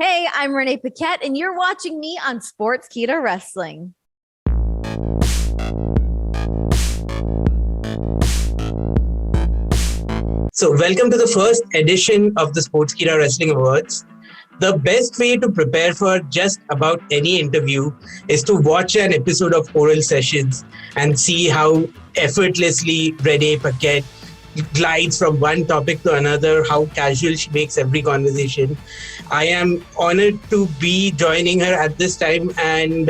Hey, I'm Renee Paquette, and you're watching me on Sportskeeda Wrestling. So, welcome to the first edition of the Sportskeeda Wrestling Awards. The best way to prepare for just about any interview is to watch an episode of Oral Sessions and see how effortlessly Renee Paquette glides from one topic to another, how casual she makes every conversation. I am honored to be joining her at this time, and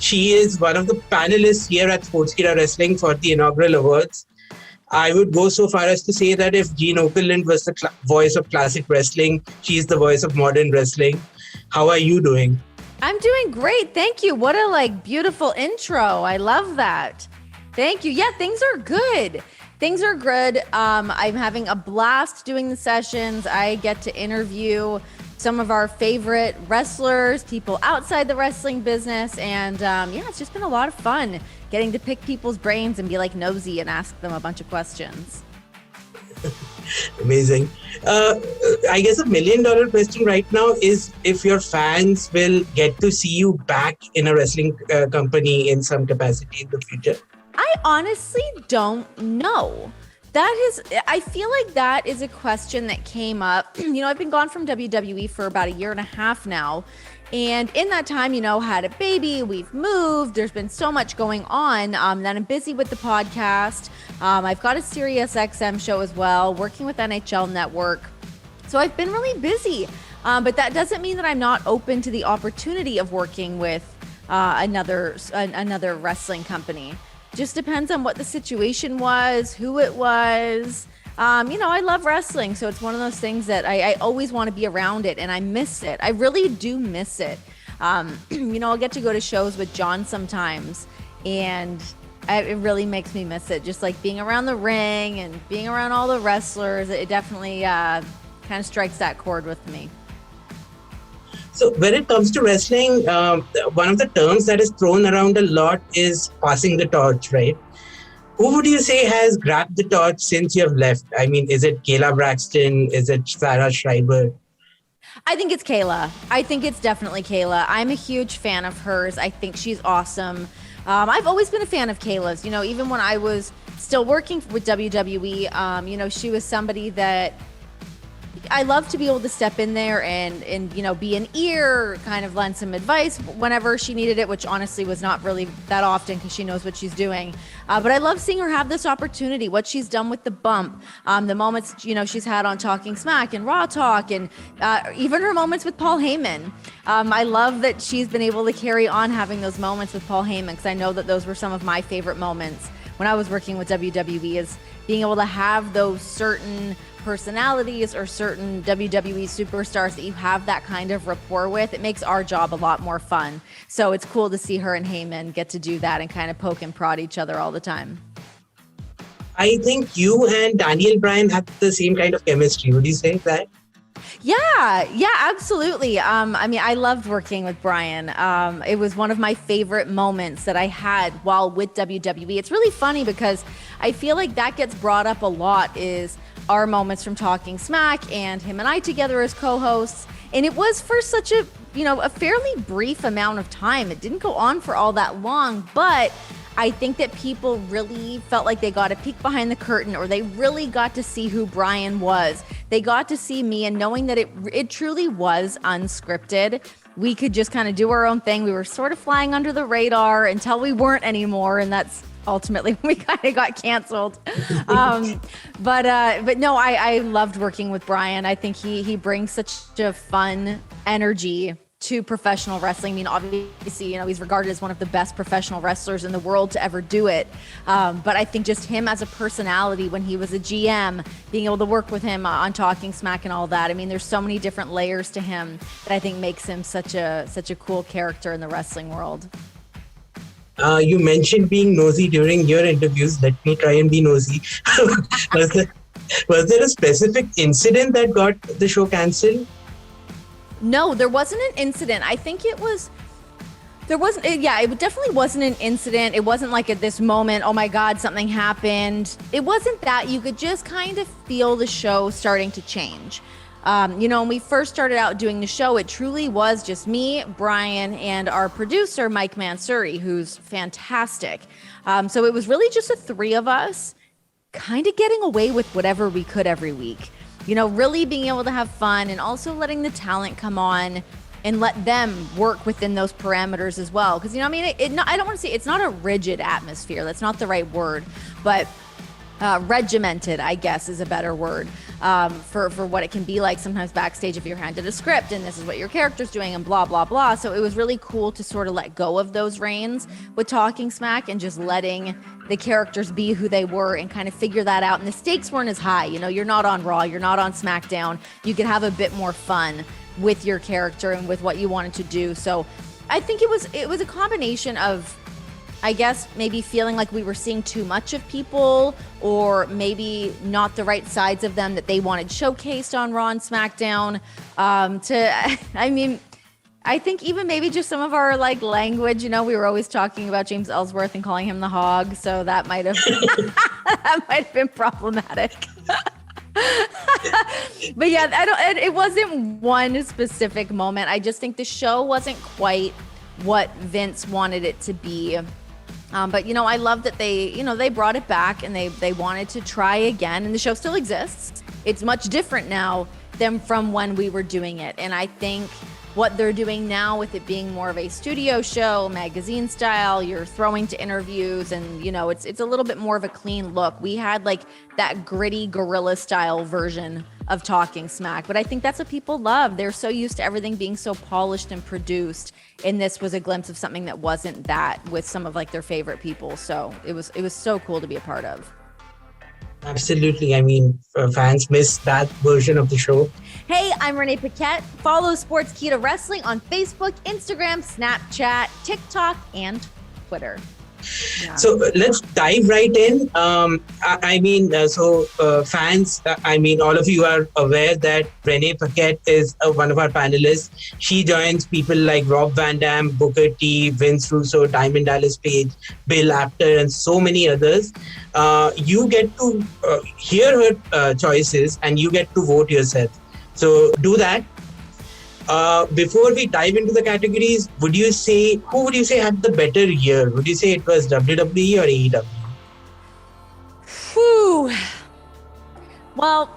she is one of the panelists here at Sportskeeda Wrestling for the inaugural awards. I would go so far as to say that if Gene Okerlund was the voice of classic wrestling, she's the voice of modern wrestling. How are you doing? I'm doing great. Thank you. What a beautiful intro. I love that. Thank you. Yeah, things are good. Things are good. I'm having a blast doing the sessions. I get to interview some of our favorite wrestlers, people outside the wrestling business. And it's just been a lot of fun getting to pick people's brains and be like nosy and ask them a bunch of questions. Amazing. I guess $1 million question right now is if your fans will get to see you back in a wrestling company in some capacity in the future. I honestly don't know. I feel like that is a question that came up. I've been gone from WWE for about 1.5 years now. And in that time, had a baby, we've moved, there's been so much going on. Then I'm busy with the podcast. I've got a Sirius XM show as well, working with NHL Network. So I've been really busy. But that doesn't mean that I'm not open to the opportunity of working with another wrestling company. Just depends on what the situation was, who it was. I love wrestling, so it's one of those things that I always want to be around it, and I miss it. I really do miss it. I'll get to go to shows with Jon sometimes, and it really makes me miss it. Just like being around the ring and being around all the wrestlers, it definitely kind of strikes that chord with me. So when it comes to wrestling, one of the terms that is thrown around a lot is passing the torch, right? Who would you say has grabbed the torch since you have left? I mean, is it Kayla Braxton? Is it Sarah Schreiber? I think it's Kayla. I think it's definitely Kayla. I'm a huge fan of hers. I think she's awesome. I've always been a fan of Kayla's. Even when I was still working with WWE, she was somebody that I love to be able to step in there and be an ear, kind of lend some advice whenever she needed it, which honestly was not really that often because she knows what she's doing. But I love seeing her have this opportunity, what she's done with the bump, the moments, she's had on Talking Smack and Raw Talk, and even her moments with Paul Heyman. I love that she's been able to carry on having those moments with Paul Heyman, because I know that those were some of my favorite moments when I was working with WWE, is being able to have those certain personalities or certain WWE superstars that you have that kind of rapport with. It makes our job a lot more fun. So it's cool to see her and Heyman get to do that and kind of poke and prod each other all the time. I think you and Daniel Bryan had the same kind of chemistry. Would you say that? Yeah, absolutely. I loved working with Bryan. It was one of my favorite moments that I had while with WWE. It's really funny because I feel like that gets brought up a lot, is our moments from Talking Smack and him and I together as co-hosts. And it was for such a fairly brief amount of time. It didn't go on for all that long, but I think that people really felt like they got a peek behind the curtain, or they really got to see who Bryan was. They got to see me, and knowing that it truly was unscripted. We could just kind of do our own thing. We were sort of flying under the radar until we weren't anymore, and that's ultimately when we kind of got canceled. But no, I loved working with Bryan. I think he brings such a fun energy to professional wrestling. I mean, obviously, he's regarded as one of the best professional wrestlers in the world to ever do it. But I think just him as a personality, when he was a GM, being able to work with him on Talking Smack and all that. I mean, there's so many different layers to him that I think makes him such a cool character in the wrestling world. You mentioned being nosy during your interviews. Let me try and be nosy. Was there a specific incident that got the show cancelled? No, there wasn't an incident. I think it definitely wasn't an incident. It wasn't like at this moment, oh my God, something happened. It wasn't that. You could just kind of feel the show starting to change. When we first started out doing the show, it truly was just me, Bryan, and our producer, Mike Mansouri, who's fantastic. So it was really just the three of us kind of getting away with whatever we could every week. Really being able to have fun and also letting the talent come on and let them work within those parameters as well. Because, I don't want to say it's not a rigid atmosphere. That's not the right word. But regimented, I guess, is a better word for what it can be like sometimes backstage if you're handed a script and this is what your character's doing and blah, blah, blah. So it was really cool to sort of let go of those reins with Talking Smack and just letting the characters be who they were and kind of figure that out. And the stakes weren't as high. You're not on Raw, you're not on SmackDown. You could have a bit more fun with your character and with what you wanted to do. So I think it was a combination of, I guess, maybe feeling like we were seeing too much of people or maybe not the right sides of them that they wanted showcased on Raw and SmackDown. I think even maybe just some of our language, we were always talking about James Ellsworth and calling him the hog. So that might have been problematic. But yeah, it wasn't one specific moment. I just think the show wasn't quite what Vince wanted it to be. But I love that they brought it back and they wanted to try again, and the show still exists. It's much different now than from when we were doing it. And I think what they're doing now with it being more of a studio show, magazine style, you're throwing to interviews and, it's a little bit more of a clean look. We had that gritty guerrilla style version of Talking Smack, but I think that's what people love. They're so used to everything being so polished and produced. And this was a glimpse of something that wasn't that with some of their favorite people. So it was so cool to be a part of. Absolutely. Fans miss that version of the show. Hey, I'm Renee Paquette. Follow Sportskeeda Wrestling on Facebook, Instagram, Snapchat, TikTok, and Twitter. Yeah. So let's dive right in. Fans, all of you are aware that Renee Paquette is one of our panelists. She joins people like Rob Van Dam, Booker T, Vince Russo, Diamond Dallas Page, Bill Apter, and so many others. You get to hear her choices and you get to vote yourself. So do that. Before we dive into the categories, who would you say had the better year? Would you say it was WWE or AEW? Whew. Well,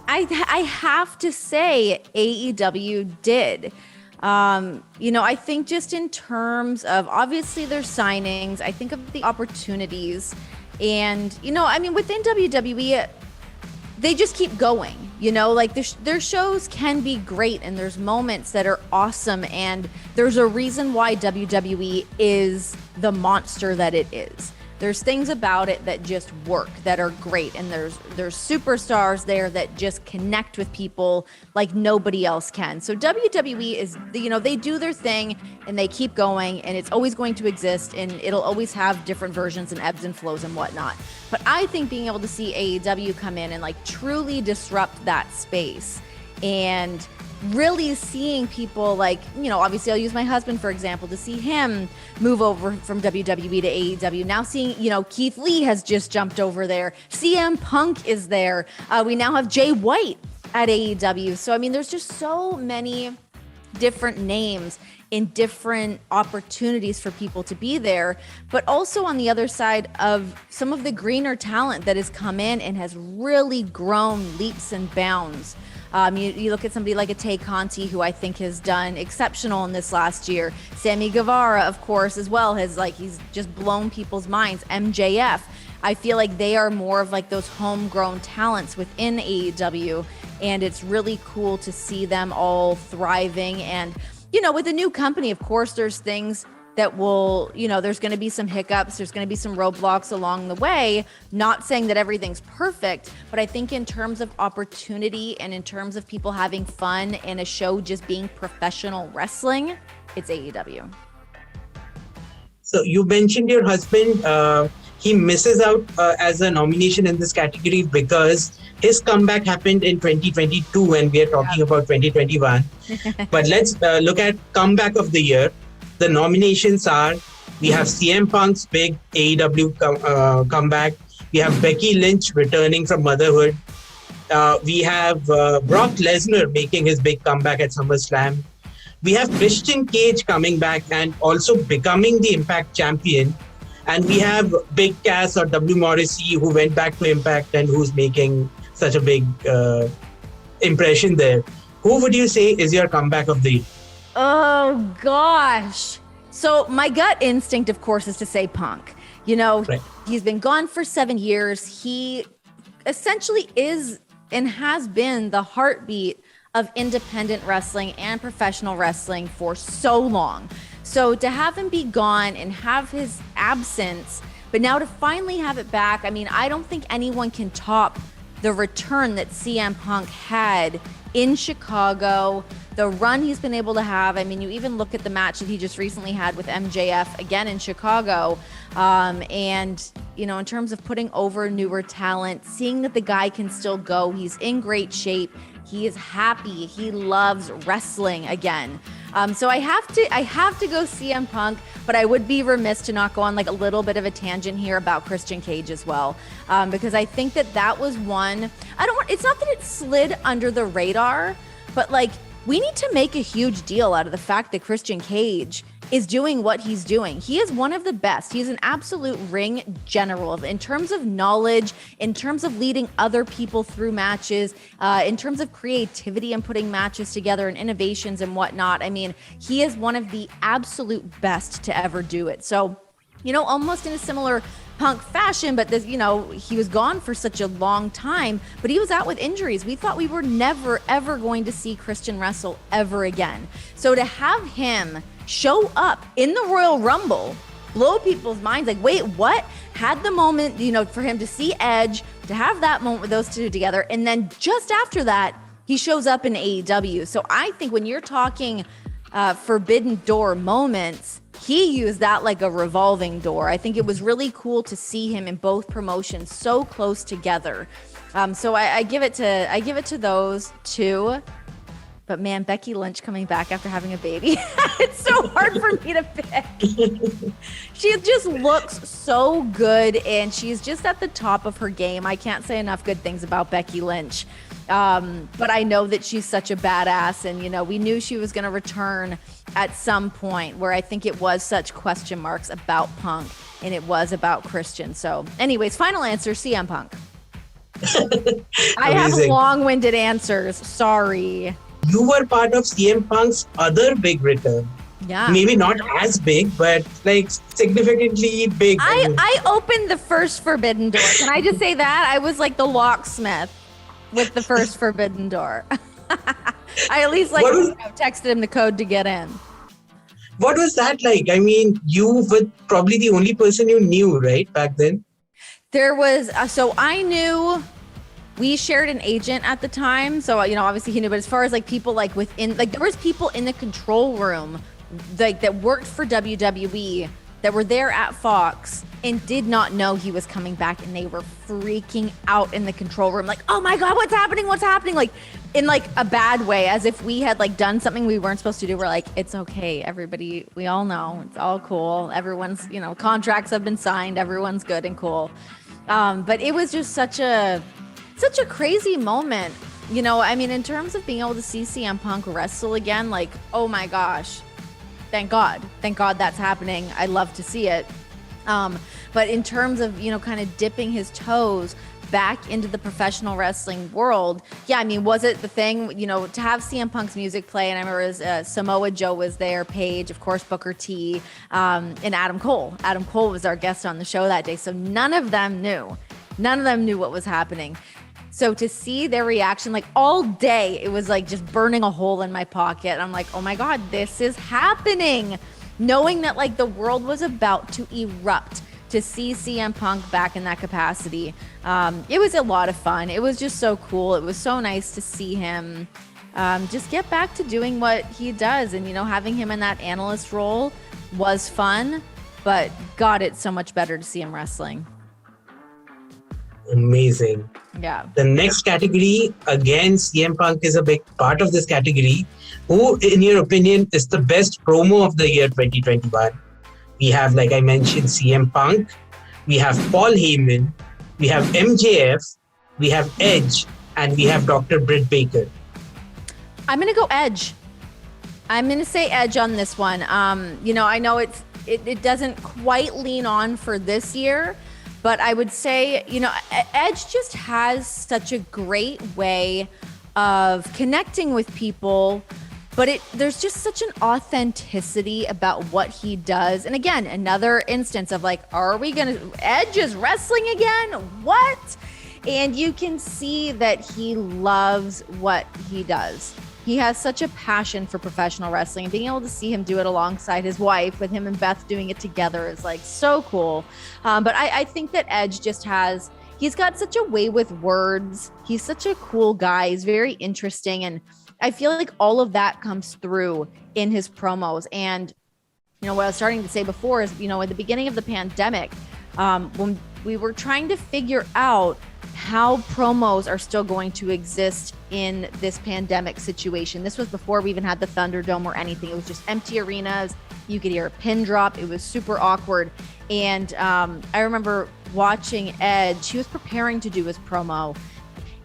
I have to say AEW did. I think just in terms of obviously their signings, I think of the opportunities and, within WWE, they just keep going, their shows can be great and there's moments that are awesome. And there's a reason why WWE is the monster that it is. There's things about it that just work, that are great. And there's superstars there that just connect with people like nobody else can. So WWE is, they do their thing and they keep going and it's always going to exist and it'll always have different versions and ebbs and flows and whatnot. But I think being able to see AEW come in and truly disrupt that space and really seeing people obviously I'll use my husband, for example, to see him move over from WWE to AEW. Now seeing, Keith Lee has just jumped over there. CM Punk is there. We now have Jay White at AEW. So, there's just so many different names in different opportunities for people to be there. But also on the other side of some of the greener talent that has come in and has really grown leaps and bounds. You look at somebody like a Tay Conti, who I think has done exceptional in this last year. Sammy Guevara, of course, as well, he's just blown people's minds. MJF, I feel like they are more of those homegrown talents within AEW, and it's really cool to see them all thriving. And, with a new company, of course, there's things that will, there's going to be some hiccups, there's going to be some roadblocks along the way. Not saying that everything's perfect, but I think in terms of opportunity and in terms of people having fun and a show just being professional wrestling, it's AEW. So you mentioned your husband. He misses out as a nomination in this category because his comeback happened in 2022 and we are talking about 2021. But let's look at comeback of the year. The nominations are, we have CM Punk's big AEW comeback. We have Becky Lynch returning from motherhood. We have Brock Lesnar making his big comeback at SummerSlam. We have Christian Cage coming back and also becoming the Impact champion. And we have Big Cass or W. Morrissey, who went back to Impact and who's making such a big impression there. Who would you say is your comeback of the year? Oh, gosh. So my gut instinct, of course, is to say Punk. Right. He's been gone for 7 years. He essentially is and has been the heartbeat of independent wrestling and professional wrestling for so long. So to have him be gone and have his absence, but now to finally have it back, I mean, I don't think anyone can top the return that CM Punk had in Chicago, the run he's been able to have. I mean, you even look at the match that he just recently had with MJF again in Chicago. And, in terms of putting over newer talent, seeing that the guy can still go, he's in great shape. He is happy. He loves wrestling again. So I have to go CM Punk, but I would be remiss to not go on like a little bit of a tangent here about Christian Cage as well. Because I think that was one, it's not that it slid under the radar, but like we need to make a huge deal out of the fact that Christian Cage is doing what he's doing. He is one of the best. He's an absolute ring general in terms of knowledge, in terms of leading other people through matches, in terms of creativity and putting matches together and innovations and whatnot. I mean, he is one of the absolute best to ever do it. So, almost in a similar Punk fashion, but this, he was gone for such a long time, but he was out with injuries. We thought we were never, ever going to see Christian wrestle ever again. So to have him show up in the Royal Rumble, blow people's minds, like, wait, what? Had the moment, for him to see Edge, to have that moment with those two together, and then just after that, he shows up in AEW. So I think when you're talking forbidden door moments, he used that like a revolving door. I think it was really cool to see him in both promotions so close together. So I give it to those two. But man, Becky Lynch coming back after having a baby, it's so hard for me to pick. She just looks so good, and she's just at the top of her game. I can't say enough good things about Becky Lynch. But I know that she's such a badass, and we knew she was going to return at some point, where I think it was such question marks about Punk and it was about Christian. So anyways, final answer, CM Punk. I have long-winded answers. Sorry. You were part of CM Punk's other big return. Yeah. Maybe not as big, but like significantly big. I opened the first forbidden door. Can I just say that? I was like the locksmith with the first forbidden door. I at least texted him the code to get in. What was that like? I mean, you were probably the only person you knew, right, back then? There was, so I knew, we shared an agent at the time. So, obviously he knew, but as far as like people like within, like there was people in the control room like that worked for WWE that were there at Fox and did not know he was coming back, and they were freaking out in the control room like, oh my God, what's happening, like in like a bad way, as if we had like done something we weren't supposed to do. We're like, it's okay, everybody, we all know, it's all cool, everyone's, contracts have been signed, everyone's good and cool. But it was just such a crazy moment, I mean, in terms of being able to see CM Punk wrestle again, like, oh my gosh, thank God that's happening. I love to see it. But in terms of, kind of dipping his toes back into the professional wrestling world, yeah, I mean, was it the thing, to have CM Punk's music play? And I remember Samoa Joe was there, Paige, of course, Booker T, and Adam Cole. Adam Cole was our guest on the show that day. So none of them knew what was happening. So to see their reaction, like all day, it was like just burning a hole in my pocket. I'm like, oh my God, this is happening. Knowing that like the world was about to erupt to see CM Punk back in that capacity. It was a lot of fun. It was just so cool. It was so nice to see him just get back to doing what he does. And, having him in that analyst role was fun, but God, it's so much better to see him wrestling. Amazing. Yeah. The next category, again, CM Punk is a big part of this category. Who, in your opinion, is the best promo of the year 2021? We have, like I mentioned, CM Punk. We have Paul Heyman. We have MJF. We have Edge. and we have Dr. Britt Baker. I'm going to go Edge. I'm going to say Edge on this one. I know it doesn't quite lean on for this year, but I would say, Edge just has such a great way of connecting with people, but there's just such an authenticity about what he does. And again, another instance of like, Edge is wrestling again? What? And you can see that he loves what he does. He has such a passion for professional wrestling, and being able to see him do it alongside his wife, with him and Beth doing it together, is like so cool. But I think that Edge he's got such a way with words. He's such a cool guy. He's very interesting. And I feel like all of that comes through in his promos. And, what I was starting to say before is, at the beginning of the pandemic, when we were trying to figure out how promos are still going to exist in this pandemic situation. This was before we even had the Thunderdome or anything. It was just empty arenas. You could hear a pin drop. It was super awkward. And I remember watching Edge. He was preparing to do his promo,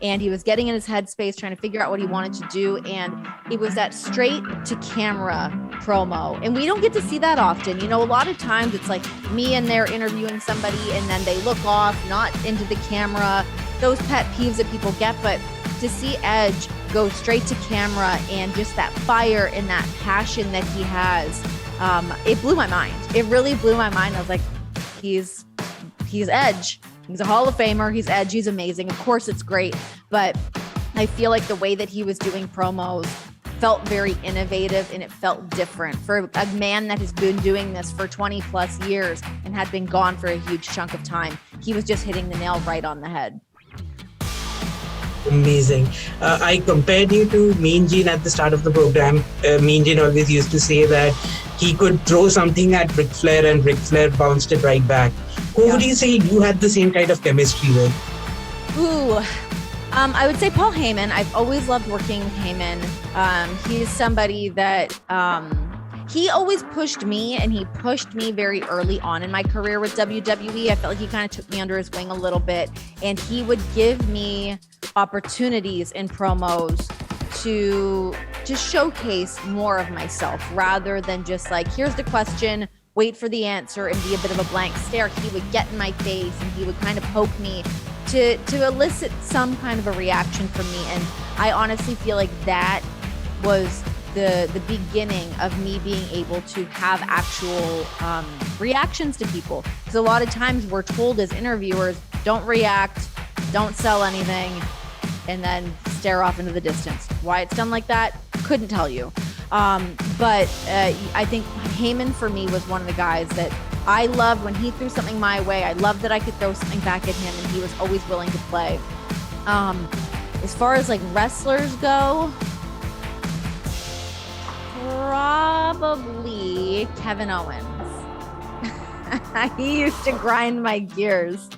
and he was getting in his headspace, trying to figure out what he wanted to do. And it was that straight to camera promo. And we don't get to see that often. A lot of times it's like me and they're interviewing somebody and then they look off, not into the camera, those pet peeves that people get. But to see Edge go straight to camera and just that fire and that passion that he has, it blew my mind. It really blew my mind. I was like, he's Edge. He's a Hall of Famer. He's Edge. He's amazing. Of course, it's great. But I feel like the way that he was doing promos felt very innovative, and it felt different for a man that has been doing this for 20 plus years and had been gone for a huge chunk of time. He was just hitting the nail right on the head. Amazing. I compared you to Mean Gene at the start of the program. Mean Gene always used to say that he could throw something at Ric Flair and Ric Flair bounced it right back. Who would you say you had the same kind of chemistry with? I would say Paul Heyman. I've always loved working with Heyman. He's somebody that he always pushed me, and he pushed me very early on in my career with WWE. I felt like he kind of took me under his wing a little bit, and he would give me opportunities in promos to showcase more of myself, rather than just like, here's the question, wait for the answer, and be a bit of a blank stare. He would get in my face and he would kind of poke me to elicit some kind of a reaction from me. And I honestly feel like that was the beginning of me being able to have actual reactions to people. Because a lot of times we're told as interviewers, don't react, don't sell anything, and then stare off into the distance. Why it's done like that, couldn't tell you. But I think Heyman for me was one of the guys that I loved when he threw something my way. I loved that I could throw something back at him, and he was always willing to play. As far as like wrestlers go, probably Kevin Owens. He used to grind my gears.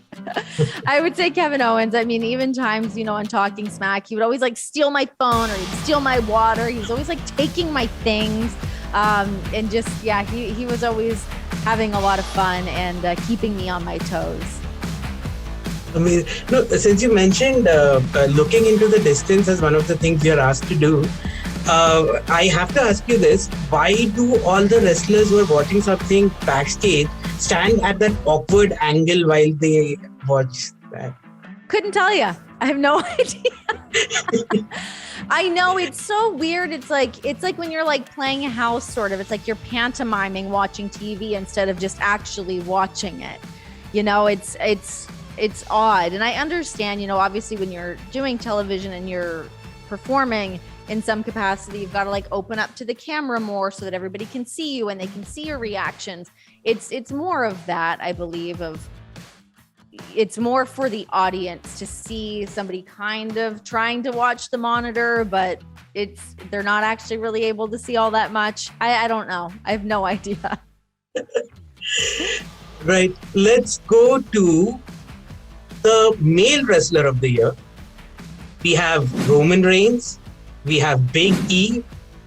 I would say Kevin Owens. I mean, even times, on Talking Smack, he would always like steal my phone, or he'd steal my water. He was always like taking my things. And just, he was always having a lot of fun and keeping me on my toes. I mean, no, since you mentioned looking into the distance as one of the things you're asked to do, I have to ask you this. Why do all the wrestlers who are watching something backstage stand at that awkward angle while they watch that? Couldn't tell you. I have no idea. I know, it's so weird. It's like when you're like playing a house, sort of. It's like you're pantomiming watching TV instead of just actually watching it. It's odd. And I understand, obviously when you're doing television and you're performing in some capacity, you've got to like open up to the camera more so that everybody can see you and they can see your reactions. It's more of that, I believe, it's more for the audience to see somebody kind of trying to watch the monitor, but they're not actually really able to see all that much. I don't know. I have no idea. Right. Let's go to the male wrestler of the year. We have Roman Reigns. We have Big E.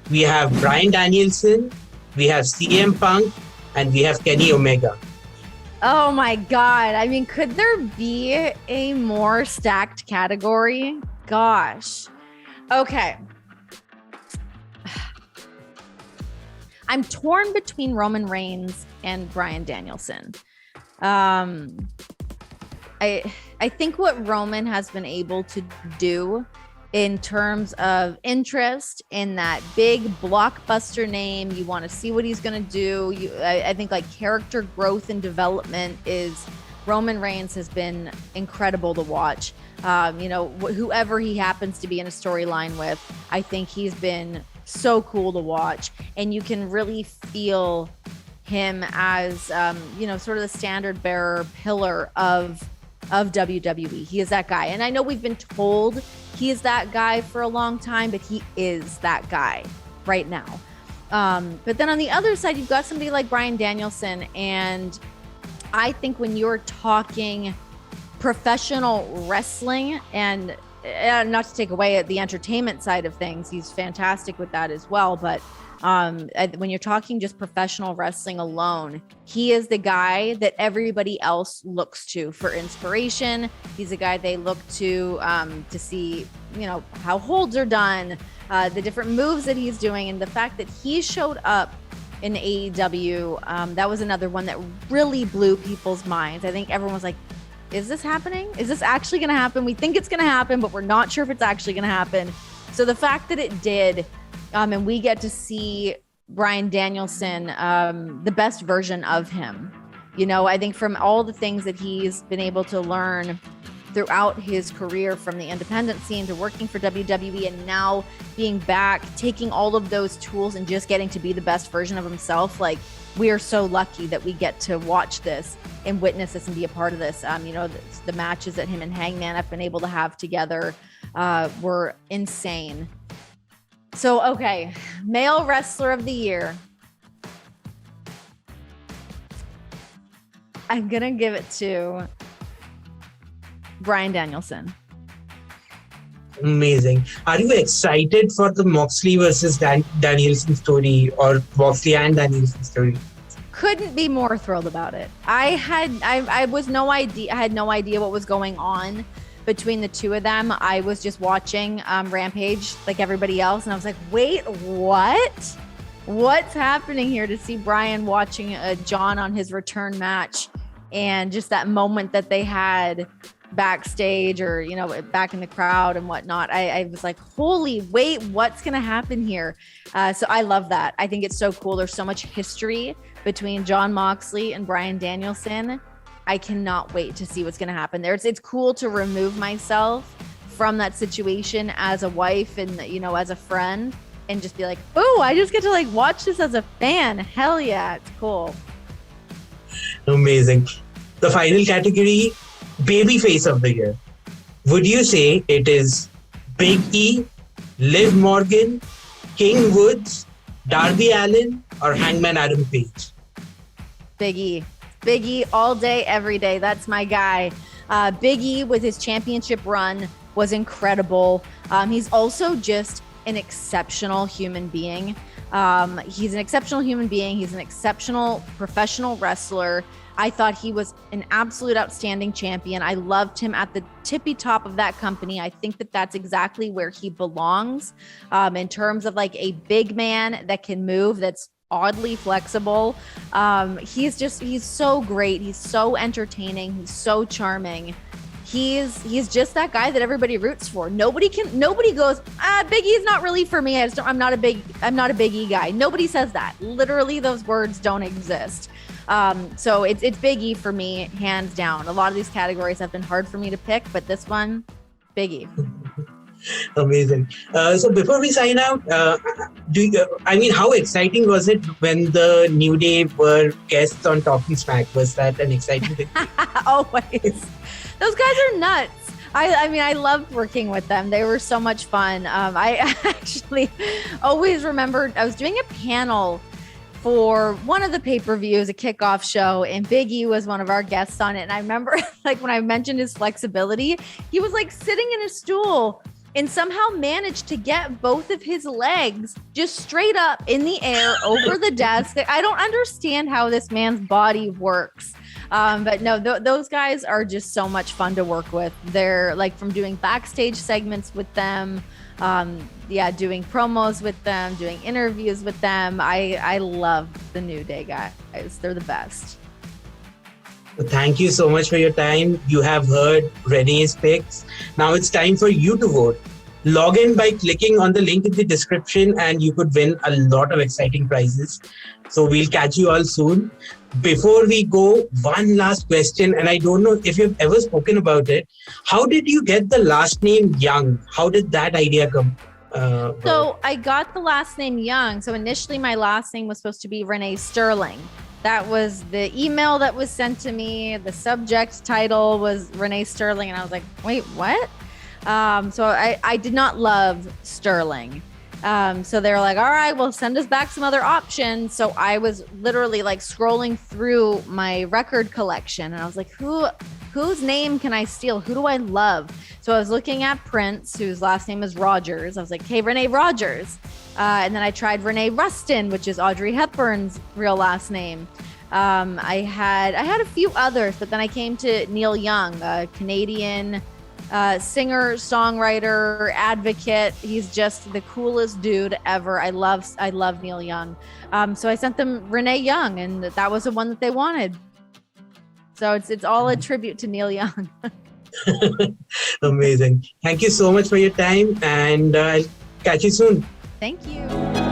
We have Bryan Danielson. We have CM Punk. And we have Kenny Omega. Oh my God. I mean, could there be a more stacked category gosh. Okay. I'm torn between Roman Reigns and Bryan Danielson. I think what Roman has been able to do in terms of interest in that big blockbuster name, you want to see what he's going to do. I think like character growth and development is Roman Reigns has been incredible to watch. Whoever he happens to be in a storyline with, I think he's been so cool to watch, and you can really feel him as sort of the standard bearer pillar of WWE. He is that guy, and I know we've been told he is that guy for a long time, but he is that guy right now. But then on the other side, you've got somebody like Bryan Danielson, and I think when you're talking professional wrestling, and not to take away at the entertainment side of things, he's fantastic with that as well. But when you're talking just professional wrestling alone, he is the guy that everybody else looks to for inspiration. He's a guy they look to see, how holds are done, the different moves that he's doing, and the fact that he showed up in AEW, that was another one that really blew people's minds. I think everyone was like, is this happening? Is this actually going to happen? We think it's going to happen, but we're not sure if it's actually going to happen. So the fact that it did, and we get to see Bryan Danielson, the best version of him, I think from all the things that he's been able to learn throughout his career, from the independent scene to working for WWE, and now being back, taking all of those tools and just getting to be the best version of himself. Like, we are so lucky that we get to watch this and witness this and be a part of this. The matches that him and Hangman have been able to have together were insane. So, okay, male wrestler of the year. I'm going to give it to Bryan Danielson. Amazing. Are you excited for the Moxley versus Danielson story, or Moxley and Danielson story? Couldn't be more thrilled about it. I had no idea what was going on between the two of them. I was just watching Rampage like everybody else, and I was like, wait, what? What's happening here? To see Bryan watching Jon on his return match, and just that moment that they had backstage, or back in the crowd and whatnot. I was like, holy, wait, what's gonna happen here? So I love that. I think it's so cool. There's so much history between Jon Moxley and Bryan Danielson. I cannot wait to see what's gonna happen there. It's cool to remove myself from that situation as a wife and as a friend, and just be like, oh, I just get to like watch this as a fan. Hell yeah, it's cool. Amazing. The final category, Babyface of the year. Would you say it is Big E, Liv Morgan, King Woods, Darby Allin, or Hangman Adam Page? Big E. Big E all day, every day. That's my guy. Big E with his championship run was incredible. He's also just an exceptional human being. He's an exceptional human being. He's an exceptional professional wrestler. I thought he was an absolute outstanding champion. I loved him at the tippy top of that company. I think that that's exactly where he belongs, in terms of like a big man that can move, that's oddly flexible. He's so great. He's so entertaining. He's so charming. He's just that guy that everybody roots for. Nobody goes, Big E's not really for me. I'm not a Big E guy. Nobody says that. Literally, those words don't exist. So it's Big E for me, hands down. A lot of these categories have been hard for me to pick, but this one, Big E. Amazing. So before we sign out, how exciting was it when the New Day were guests on Talking Smack? Was that an exciting thing? Always. Those guys are nuts. I loved working with them. They were so much fun. I actually always remembered I was doing a panel for one of the pay-per-views, a kickoff show, and Big E was one of our guests on it. And I remember like when I mentioned his flexibility, he was like sitting in a stool and somehow managed to get both of his legs just straight up in the air over the desk. I don't understand how this man's body works. But no, those guys are just so much fun to work with. They're like, from doing backstage segments with them, doing promos with them, doing interviews with them. I love the New Day guys. They're the best. Thank you so much for your time. You have heard Renee's picks. Now it's time for you to vote. Log in by clicking on the link in the description and you could win a lot of exciting prizes. So we'll catch you all soon. Before we go, one last question, and I don't know if you've ever spoken about it. How did you get the last name Young? How did that idea come? So I got the last name Young. So initially my last name was supposed to be Renee Sterling. That was the email that was sent to me. The subject title was Renee Sterling. And I was like, wait, what? So I did not love Sterling. So they were like, all right, well, send us back some other options. So I was literally like scrolling through my record collection and I was like, whose name can I steal? Who do I love? So I was looking at Prince, whose last name is Rogers. I was like, hey, Renee Rogers. And then I tried Renee Rustin, which is Audrey Hepburn's real last name. I had a few others, but then I came to Neil Young, a Canadian singer, songwriter, advocate. He's just the coolest dude ever. I love Neil Young. So I sent them Renee Young, and that was the one that they wanted. So it's all a tribute to Neil Young. Amazing. Thank you so much for your time, and I'll catch you soon. Thank you.